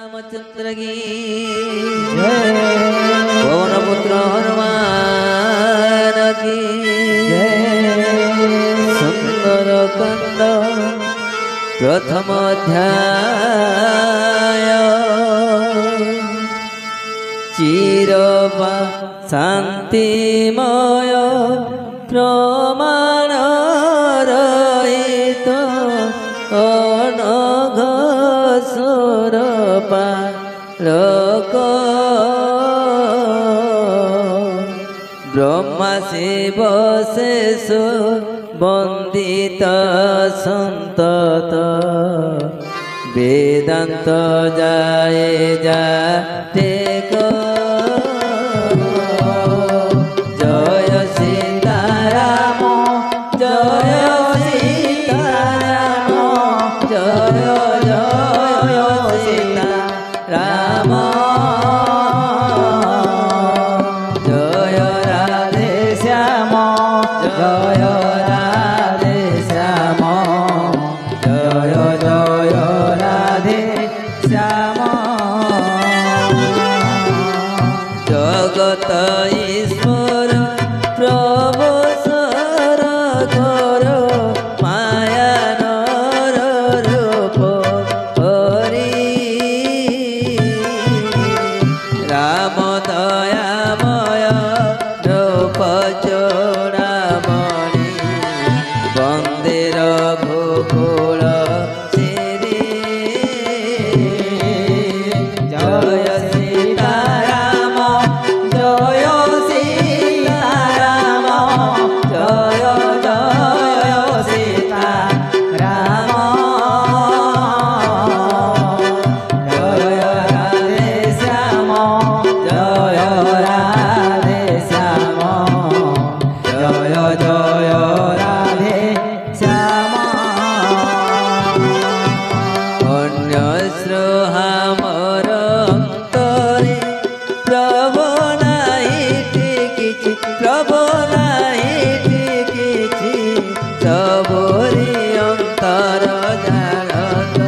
रामचंद्र की पवन पुत्र हनुमान की सुंदर कंद प्रथम अध्याय चिरपा शांतिमय प्रमाण रहित अनघ सुरपा लोक ब्रह्मा शिव शेष वंदित संतत वेदांत जाए जाते जय सीताराम जय सीताराम जय जय सीताराम जय राधे श्याम जय राधे श्याम जय जय राधे श्याम जगत ईश्वर प्रभु सरगर माया नर रूप हरि राम दयामय रूप चूड़ामणि वंदे रघुकुल श्री जय सीताराम जय सीताराम जय जय सीताराम जय राधे श्याम जय राधे श्याम जय जय राधे श्याम अन्य श्रोहामर अंतरे प्रभु नाही किछि प्रभु नाही किछि सबोरी अंतर जानत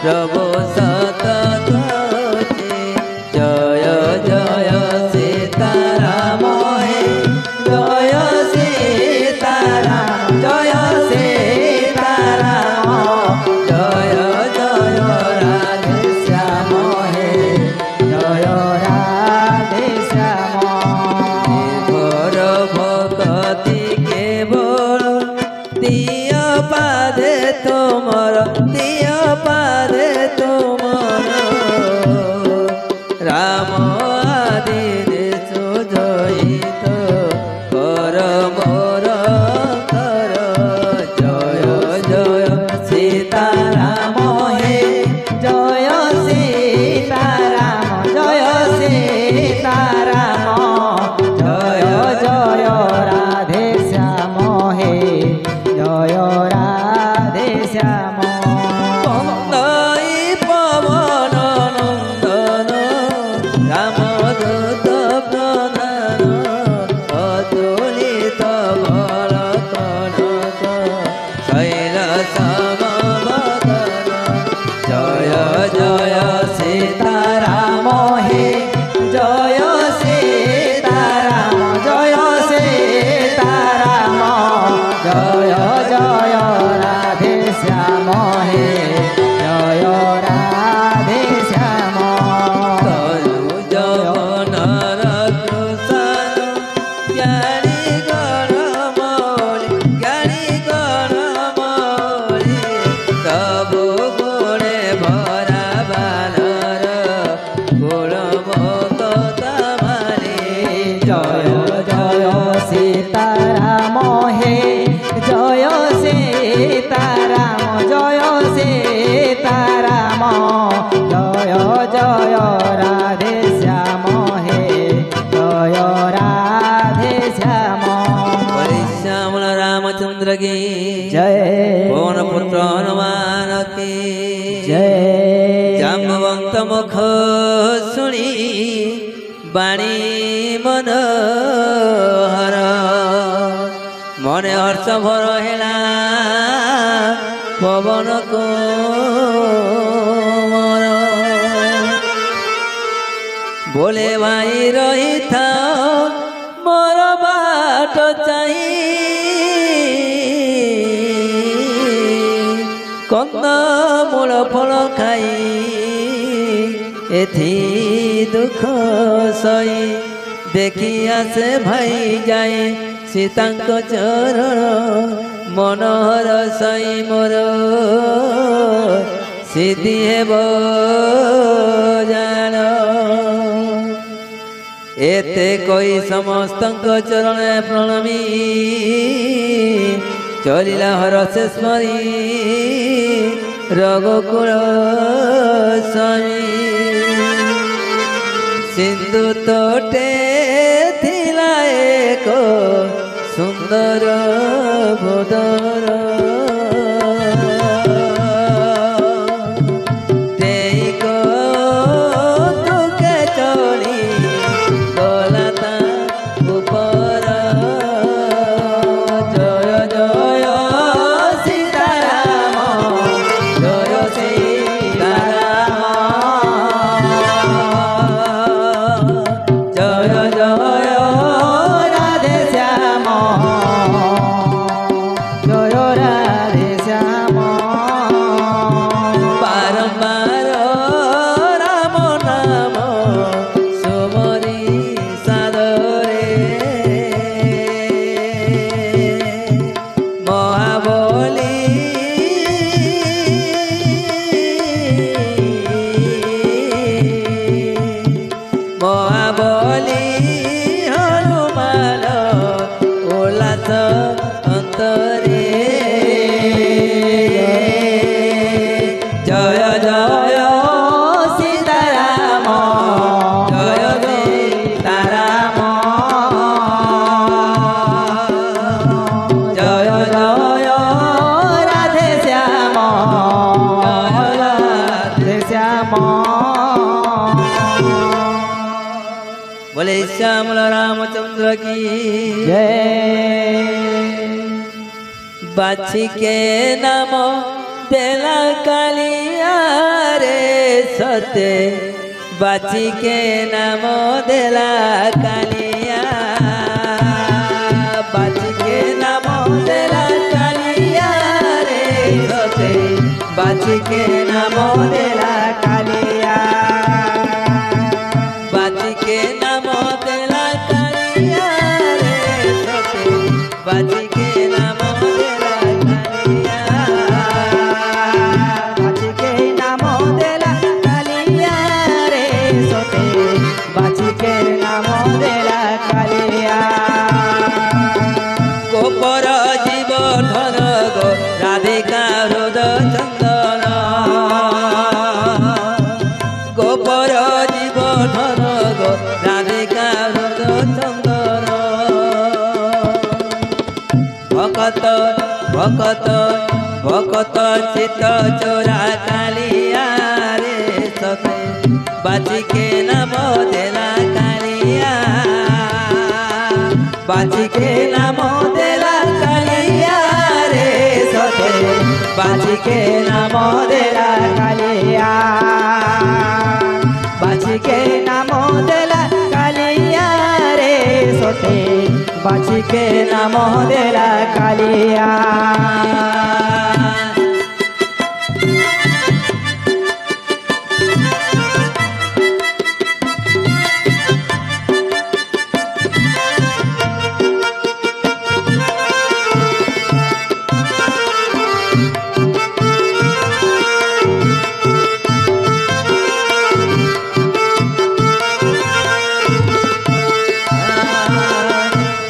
प्रभु सतत जय जय सीताराम हे जय सीताराम जय सीताराम जय जय राधे श्याम हे जय राधे श्याम घर भगति केवल दिय पादे तुमर दिय पादे तुमर राम आदि सुजयित कर मोर कर जय जय सीताराम हे जय सीताराम जय सीताराम जय जय राधे श्याम हे जय राधे श्याम वंदे पवन नंदन रामदूत प्रधान अतुलित बल कनक शैल समवदन जय जय सीताराम हे जय सीताराम जय सीताराम जय जय राधे श्याम हे जय राधे श्याम तनु जगन्नाथ कृष्ण ज्ञानी गणमौली तबु गुणे भरा बानर गुणमोकतमाली जय जय सीताराम हे जय सीताराम जय सीताराम जय जय राधे श्याम हे जय राधे श्याम श्यामल रामचंद्र की जय पवन पुत्र हनुमान की जय जाम्बवंत मुख सुनी बाणी मनोहर मने हर्ष भर हेला पवन को बोले भाई रही था मोर बाट चाई कंद मूल फल खाई एथी दुख सई देखी आसे भाई जाए सीतांक चरण मनोहर सई मोर सिद्धि हेब जान एते कोई समस्त चरण प्रणमी चलिला हरसे स्मरी रघुकुल स्वामी सिंधु तटे थिला एक सुंदर भोदर बोले श्यामल रामचंद्र की जय। बाछी के नाम देला कालिया रे सते बाछी के नाम देला कालिया बाछी के नाम देला कालिया रे सते बाछी के नाम देला कालिया बाछी के नाम देला कालिया रे सते बाछी के नाम देला कालिया बाछी के नाम देला कालिया रे सोते बाछी के नाम देला कालिया गोपर जीव धन गो राधिका हृद चंदन गोपर जीव धन गो राधिका हृद चंदन भकत भकत भकत चित चोरा कालिया रे सते बाछी के नाम देला कालिया बाछी के नाम देला कालिया रे सते बाछी के नाम देला कालिया बाछी के नाम देला कालिया रे सोते बाछी के नाम देला कालिया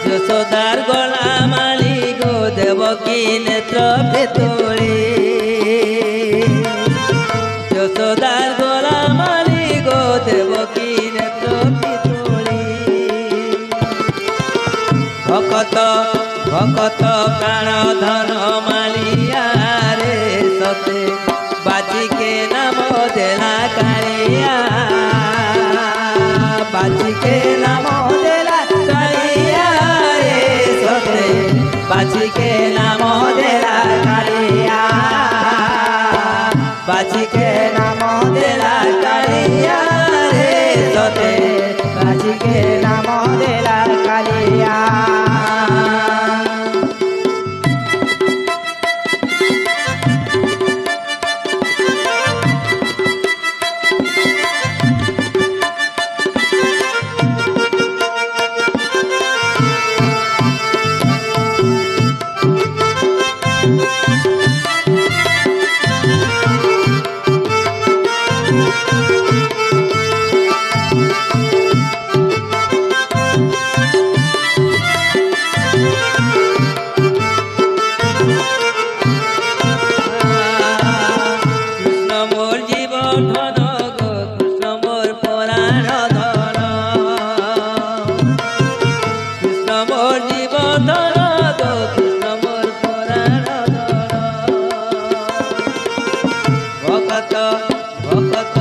যশোদার গলা মালি গো দেবকী নেত্র পেতলি যশোদার গলা মালি গো দেবকী নেত্র পেতলি ভকত ভকত প্রাণ ধন মালিয়া রে সতে বাছি কে নাম দেলা কালিয়া बाछी के नाम देला कालिया रे सते बाछी के नाम देला कालिया बाछी के नाम देला कालिया रे सते ধন গো কৃষ্ণ মোর পরাণ ধন কৃষ্ণ মোর জীবন গো কৃষ্ণ মোর পরাণ ধন ভকত ভকত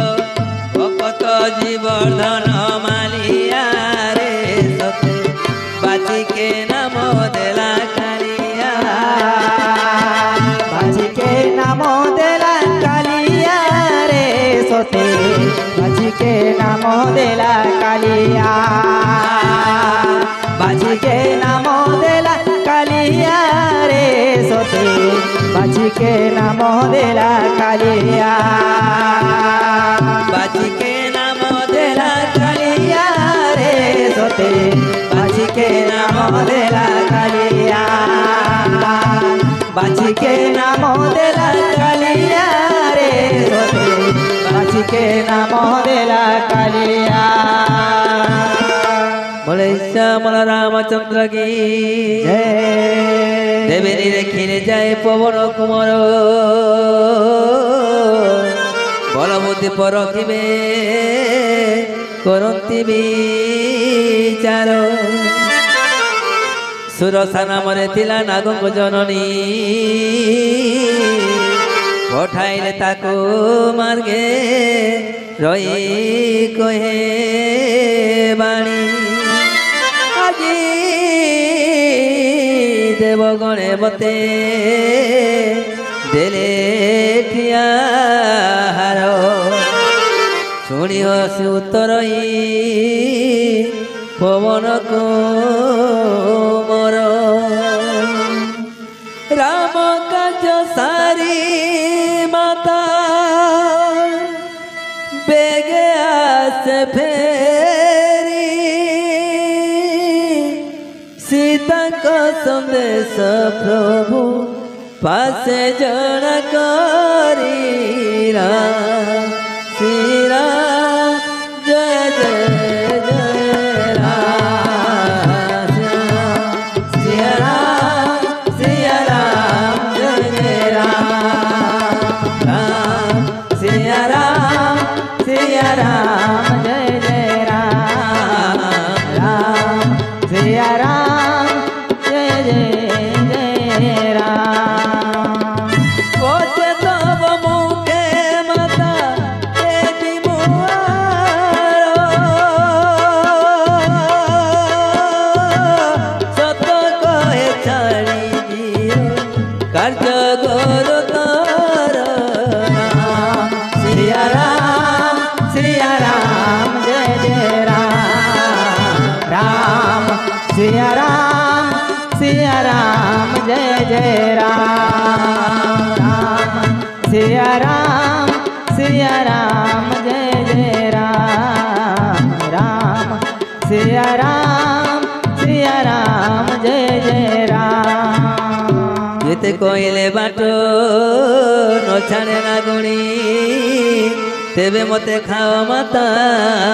ভকত জীবর্ধন মালিয়া রে সতে বাচিকে নাম দেলা কালিয়া বাজিকে নাম দেলা কালিয়া রে সতে বাজিকে নাম দেলা কালিয়া বাজিকে নাম দেলা কালিয়া রে সতে বাজিকে নাম দেলা কালিয়া বাচিকে নাম দেলা কালিয়া রে সতে বাজিকে নাম দেলা কালিয়া বাজিকে নাম দেলা কালিয়া রে সতে বাজিকে নাম দেলা কালিয়া বলে শ্যামল রামচন্দ্র কি দেবেরি রেখিরে যায় পবন কুমার বলবতী পরখিবে করন্তি বিচার সুরসা নামরে ଥିଲା ନାଗଙ୍କ ଜନନୀ ପଠାଇଲେ ତାକୁ ମାର୍ଗେ ରହି କହେ ବାଣୀ ଆଜି ଦେବଗଣେ ମତେ ଦେଲେ ଠିଆହାର ଶୁଣି ହସି ଉତ୍ତର ପବନ କୁମର ରାମ କାର୍ଯ୍ୟ ସାରି ମାତା ବେগে ଆସେ ଫେରି ସୀତାଙ୍କ ସନ୍ଦେଶ ପ୍ରଭୁ ପାଶେ ଜଣା କରିରା ଶ୍ରୀରା ଜୟ ଜୟ ଜୟ ରାମ ଶ୍ରୀ ରାମ ଜୟ ଜୟ ରାମ ରାମ ଶ୍ରୀ ରାମ जय जय राम राम सिया राम जय जय जय राम कोचे तब मुखे माता देवी मुआरो सत कहे छाड़ी दियो कार्य गोर तार नाम सिया राम जय जय राम राम सिया राम जय जय राम राम सिया राम जय जय राम राम सिया राम जय जय राम যেতে কইলে বাটো ন ছাড়ে না গুণী তেবে মতে খাও মাতা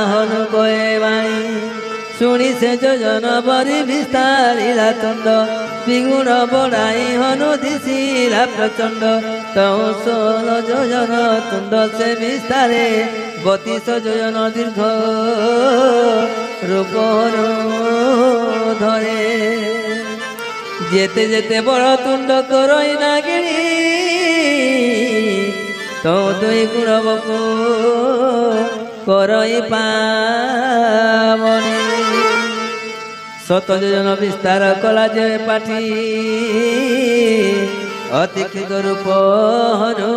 হনু কয়ে বাণী শুনি সে যোজন বরি বিস্তারিলা তুণ্ড বিগুণ বড়াই হনু দিশিলা প্রচণ্ড তৌ ষোল যোজন তুণ্ড সে বিস্তারে 32 যোজন দীর্ঘ রূপ ধরে যেতে যেতে বড় তুণ্ড করই না গিরি তো দুই গুণ বপু করই পাবনি শত যোজন বিস্তার কলা যে পাঠি অতিক্ষিত রূপ হনু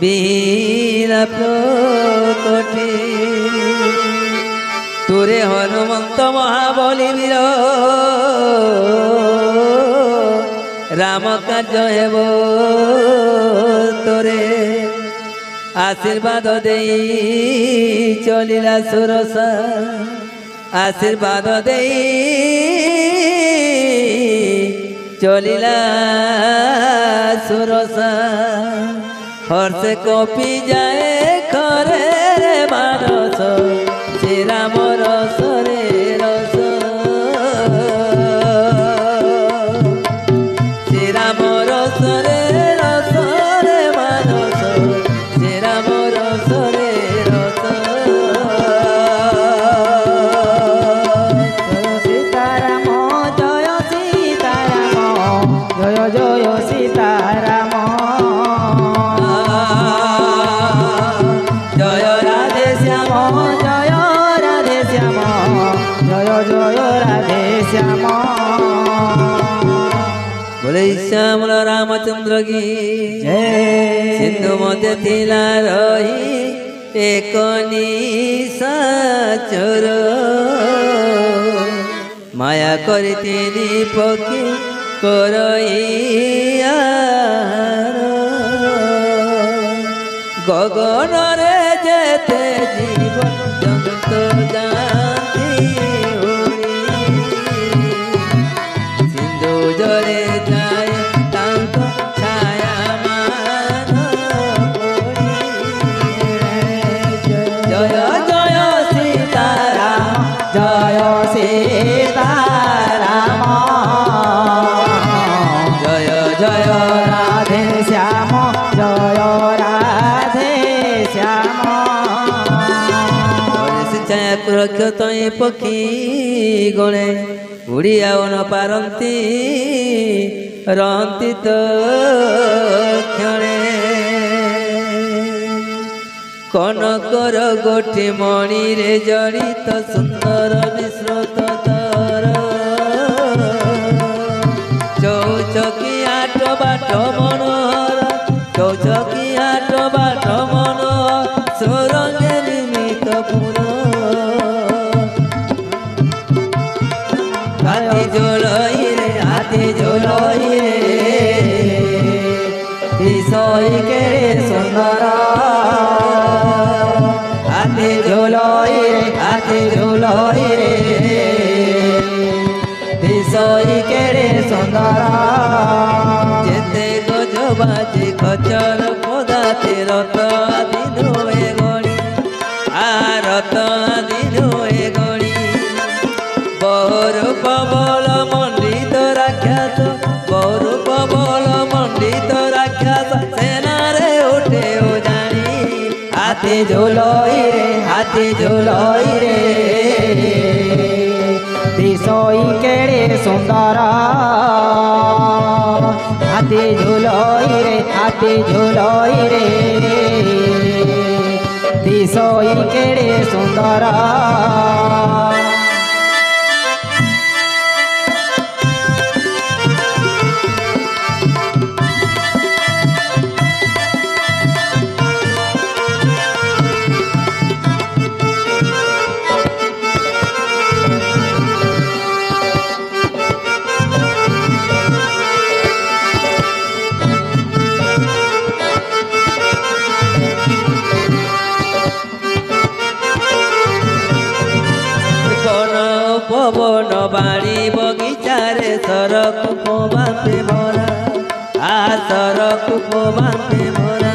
বীরা প্রকটি তুরে হনুমন্ত মহাবলী বীর রাম কার্য হেব তোরে আশীর্বাদ দেই চলিলা সুরসা আশীর্বাদ দেই চলিলা সুরসা হর্ষে কপি যায় খরে রে মানস শ্রীরাম রস রে রস শ্রীরাম রস রে রস রে মানস শ্রীরাম রস बोले श्यामल रामचंद्र की जय सिंधु मध्य थिला रही एक निशाचर माया करी तिनी पक्षी करइयार गगन रे जेते जीव जगत जाती उड़ी सिंधु जरे जाए तांक छाया मान पड़ी जय जय सीताराम जय सीताराम जय जय राधे श्याम जय राधे श्याम सुरक्षित पक्षी गणे उड़िया न पारती रंती तो क्षणे कनकर गोटे मणि रे जड़ित सुंदर विश्रुत तर चौचकी आठ बाट मनोहर चौचकी आठ बाट मनोहर सुरंगे निमित पुर हाथी झोलई रे हाथी झोलई रे विषय के सुंदर हाथी झोलई रे हाथी झोलई रे विषय के सुंदर जेते गज बाजे खचर पदाते रत दिन ए गणी आरत दिन ए गणी बहुरूप बल मंडित राक्षस बहुरूप बल मंडित राक्षस सेना रे उठे ओ जानी हाथी झोलई रे हाथी झोलई रे विषय केड़े सुंदर हाथी झोलई रे हाथी झोलई रे विषय केड़े सुंदर पवन बाणी बगीचारे सरक बापे भरा आ सरक बापे भरा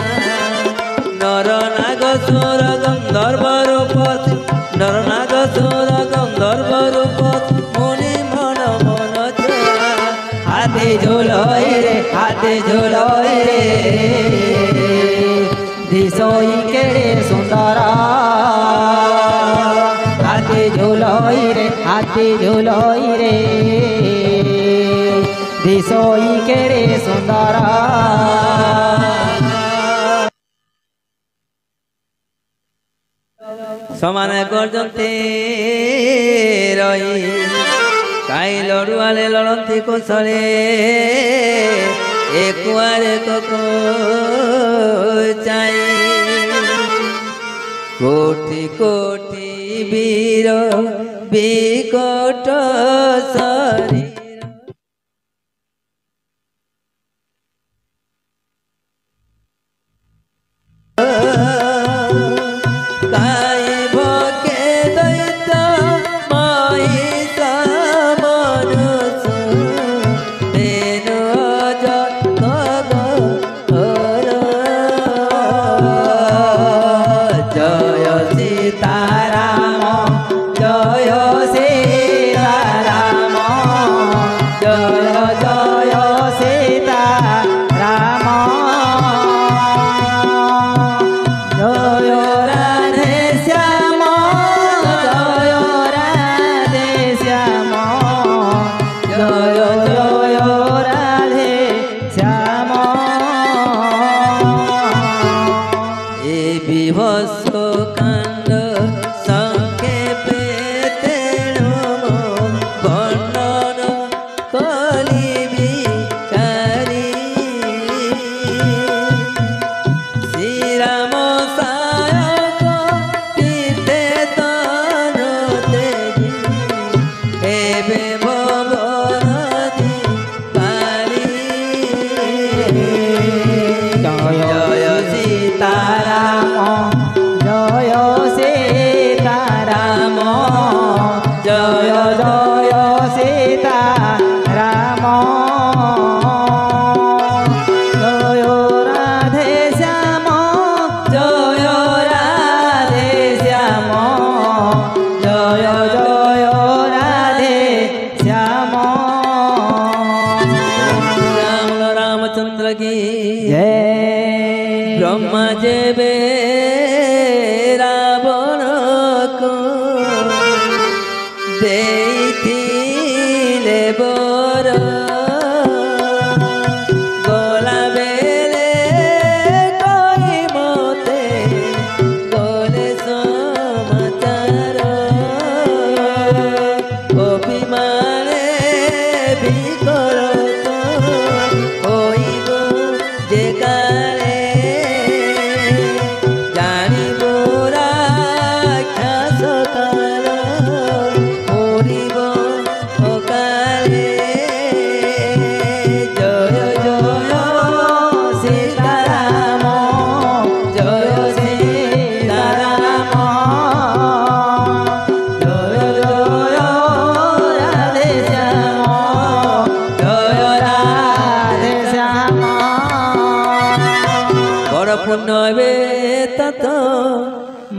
नर नाग सुर गंधर्व रूपति नर नाग सुर गंधर्व रूपति मुनि मन मन छा हाथी झोलई रे हाथी झोलई रे विषय केड़े सुंदर हाथी झोलई रे हाथी झोलई रे विषय केड़े सुंदर समान गर्जन्ते रही काई लड़ुआले लड़ती कुशले एकुआरे को चाई कोटि कोटि वीर विकट शरीर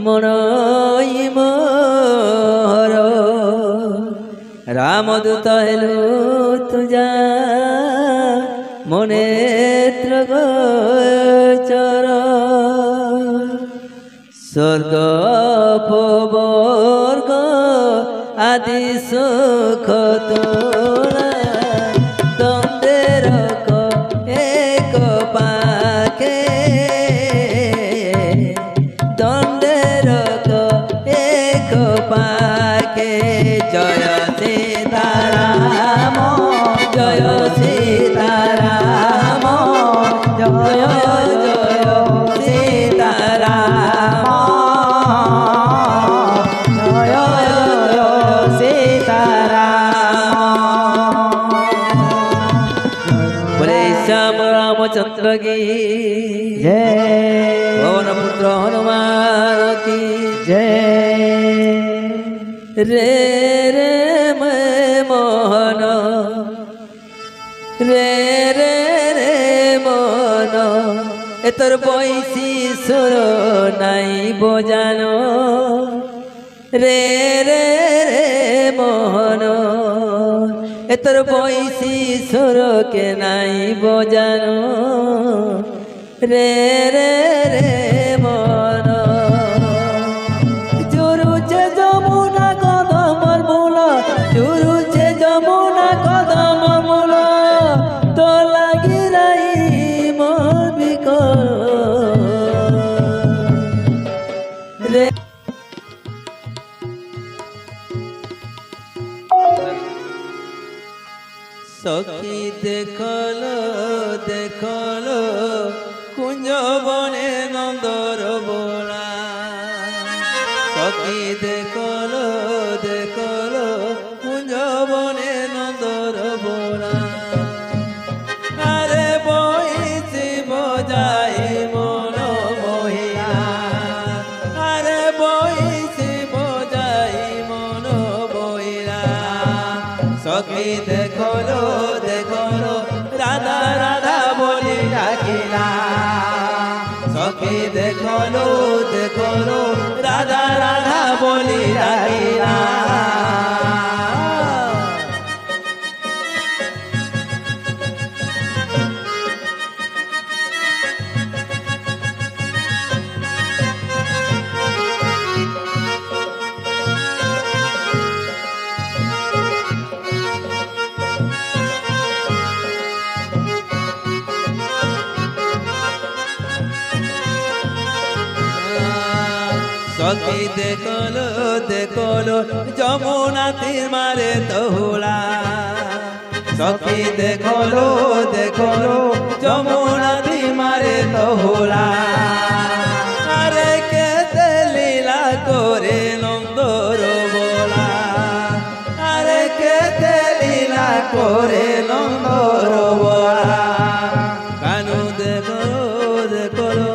মনই মোর রামদূত হেলু তুজা মনেত্র গোচর স্বর্গ পবর্গ আদি সুখ তোলা দ্বন্দ্বের এক পাখে দ্বন্দ্বের এক পাখে জয় সীতারাম জয় সীতারাম জয় জয় সীতারাম জয় জয় সীতারাম বলে শ্যাম রামচন্দ্র কি জয় পवन पुत्र हनुमान की জয় रे रे मैं मोहन रे रे रे मोहन এতর বৈশি সুর নাই বোজানো রে রে রে মোহন এতর বৈশি সুর কে নাই বোজানো রে রে রে মন চুরুছে যমুনা কদমর মূল চুরুছে যমুনা কদমর মূল তো লাগি রাই মন বিকল রে সখী দেখলো দেখলো কুঞ্জ বনে নন্দর বোলা সখী দেখলো দেখলো কুঞ্জ বনে নন্দর বোলা আরে বইসি বজাই মন মহিলা আরে বইসি বজাই মন বইলা সখী দেখলো দেখলো রাধা রাধা বলি ডাকিলা সখী দেখলো দেখলো রাধা রাধা বলি ডাকিলা সখী দেখলো দেখলো যমুনা তীর মারে তহুলা সখী দেখলো দেখলো যমুনা তীর মারে তহুলা আরে কেতে লীলা করে নন্দর বোলা আরে কেতে লীলা করে নন্দর বোলা কানু দেখলো দেখলো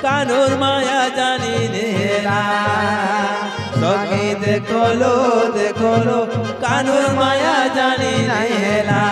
কানুর মায়া জানি নেলা সখী দেখলো দেখলো কানুর মায়া জানি নেলা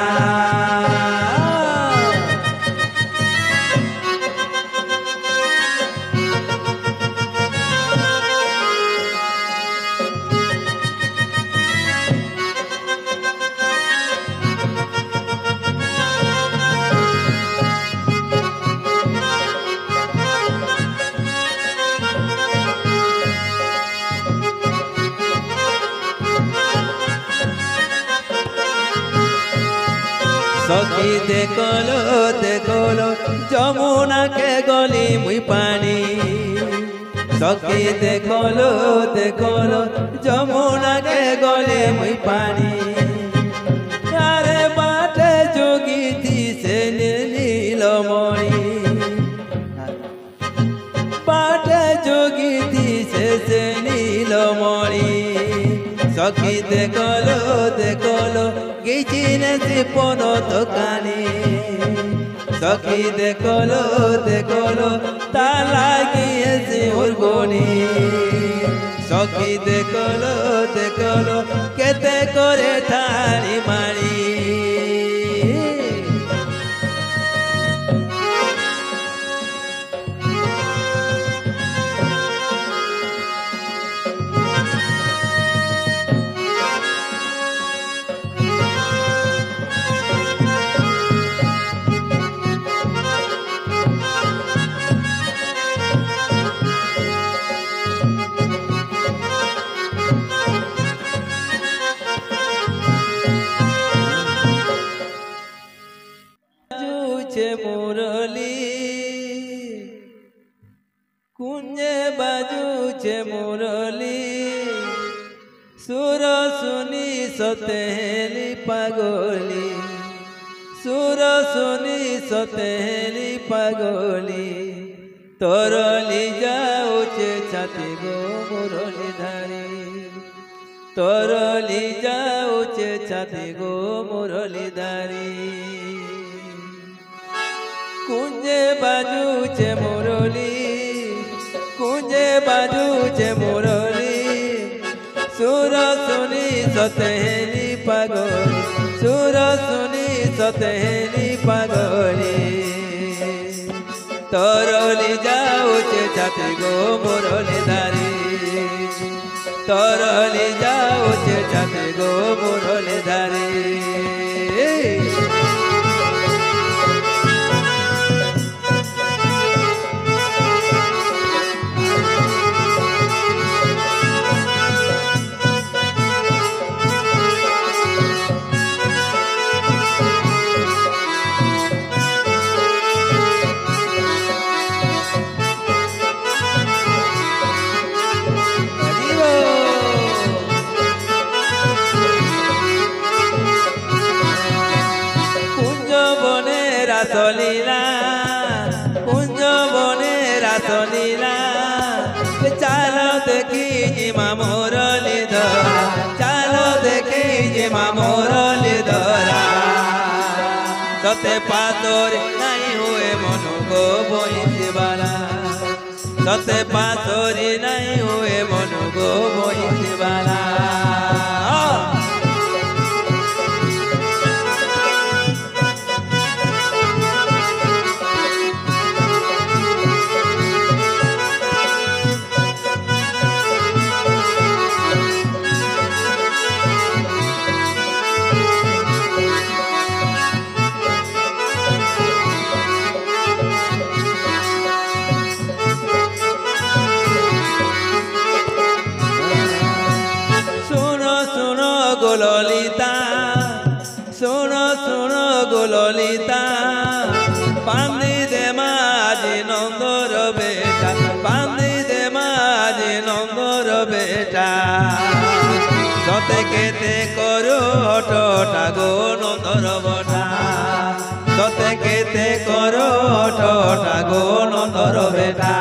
সখী দেখলো দেখলো যমুনা কে গলি মুই পানি সখী দেখলো দেখলো যমুনা কে গলি মুই পানি আরে বাটে যোগী দিছে নীলমণি বাটে যোগী দিছে সে নীলমণি সখী দেখলো দেখলো গেছিনে শিপন দোকানে সখী দেখলো দেখলো তা লাগিয়েছে ওর গনি সখী দেখলো দেখলো কেতে করে ঠাড়ি মারি বাজুছে মুরলি সুর শুনি সতেলি পাগলি সুর শুনি সতেলি পাগলি তরলি যাউছে ছাতি গো মুরলি ধারি তরলি যাউছে ছাতি গো মুরলি ধারি কুঞ্জে বাজুছে মুরলি কুঞ্জে বাজুছে মুরলি সুর শুনি সতেলি পাগলি সুর শুনি সতেলি পাগলি তরলি যাউছে ছাতি গো মুরলি ধারি তরলি যাউছে ছাতি গো মুরলি ধারি রাসলীলা কুঞ্জ বনে রাসলীলা চাল দেখি জিমা মুরলি ধরা চাল দেখি জিমা মুরলি ধরা সতে পাতরে নাই হুয়ে মনু গো বইবালা সতে পাতরে নাই হুয়ে মনু গো বইবালা ললিতা শোনো শোনো গো ললিতা বান্ধি দে মাঝি নন্দর বেটা বান্ধি দে মাঝি নন্দর বেটা সতে কেতে করো হঠটা গো নন্দর বটা সতে কেতে করো হঠটা গো নন্দর বেটা